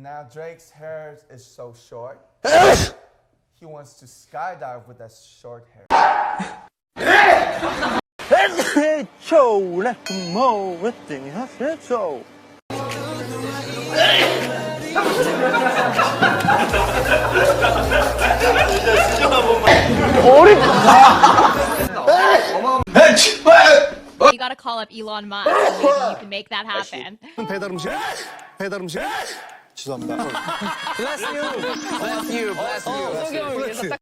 Now Drake's hair is so short. He wants to skydive with that short hair. You gotta call up Elon Musk. Maybe you can make that happen. 배달 음식. 죄송합니다. Bless you. Bless you. Bless you.